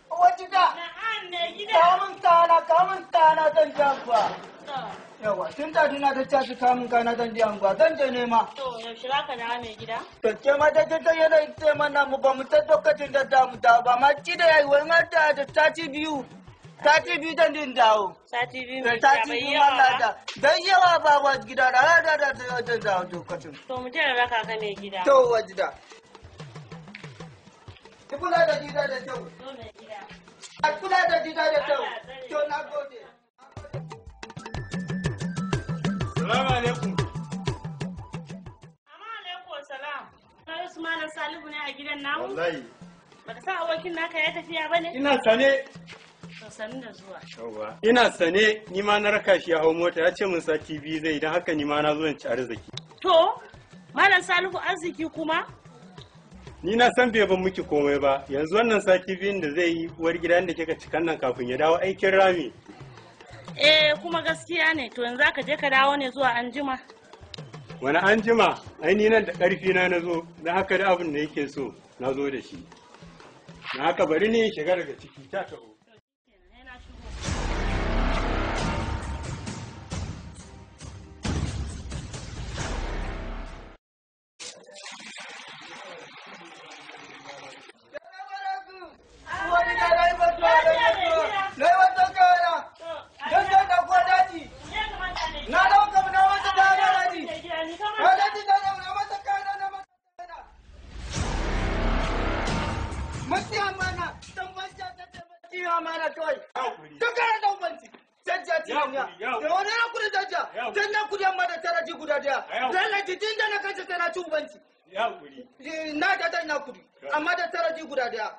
wajida. Na'am ne gida. Kamun kana zan ji anguwa. Yawa, tun da dina ta casu kamun kana zan ji anguwa, zan je nema. To, yaushe za ka dawo mai gida? Ke ma da ta yana ita mana mu ba mu ta lokacin da za mu dawo ba, ma ci da yayi wani da sati biyu. Sati biyu zan din dawo. Sati biyu mai gida bai yawa ba. Dan yawa ba wa gida da dawo lokacin. To, mu je da raka ka mai gida. To, wajida. Ki kula da gida da kyau. To, mai gida. A kula da gida da kyau. To, na gode. Salamu alaikum. Amma alaikum salam. Kai Usman Salihu ne a gidan namu? Wallahi. Baka sa abokin naka ya tafiya bane? Ina sane. To sanin da zuwa. Yawwa. Ina sane ni ma na raka shi ya hau mota ya ce min sati biyu zai idan haka ni ma na zo in ci arziki. To, Malam Salihu arziki kuma? Ni na san bai ban miki komai ba. Yanzu wannan sati biyun da zai yi uwar gidan da kika cikan nan kafin ya dawo aikin rami. Kuma gaskiya ne. To yanzu ka je ka dawo ne zuwa anjima. Wani anjima, ai ni nan da ƙarfi na zo, dan haka da abin da yake so na zo da shi. Na haka bari ni in shiga daga ciki ta taho. Amma da taraji guda daya.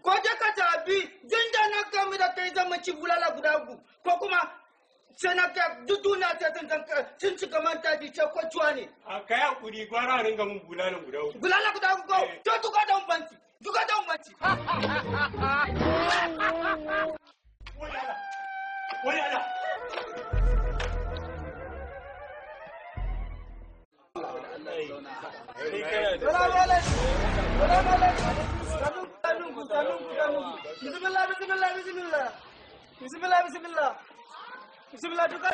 Ko je ka tabi jin da na gami da kai zama ci bulala guda uku ko kuma sai na ka duduna ta tun ci gaman ta ce ko cuwa ne. A kai hakuri gwara ringa mun bulala guda uku. Bulala guda uku ko to duka da umbanci. Duka da umbanci. Wani ala. Bismillah duka.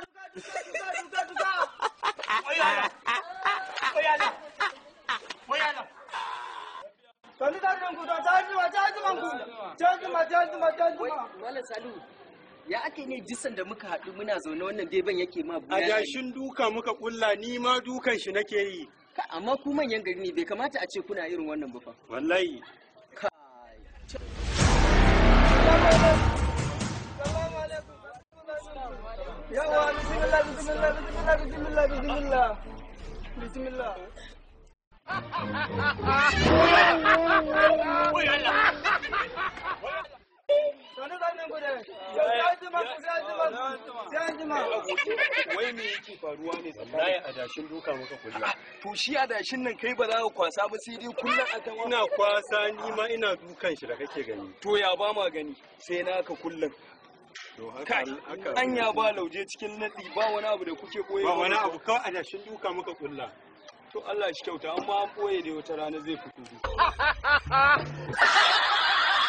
Malam Salihu, ya ake ne jisan da muka haɗu muna zaune wannan beban yake ma A jashin duka muka kulla ni ma dukan shi nake yi. Amma ku manyan gari ne bai kamata a ce kuna irin wannan ba fa. Wallahi. Yawa bismillah. Wai me yake faruwa ne tsakanin adashin duka muka kulla? To shi adashin nan kai ba za ka kwasa ba sai dai kullum a kan ina kwasa ni ma ina dukan shi da kake gani. To ya ba ma gani sai na ka kullum. Kai, anya ba lauje cikin nadi ba wani abu da kuke koyi. Ba wani abu kawai adashin duka muka kulla. To Allah shi kyauta amma an boye da wata rana zai fito.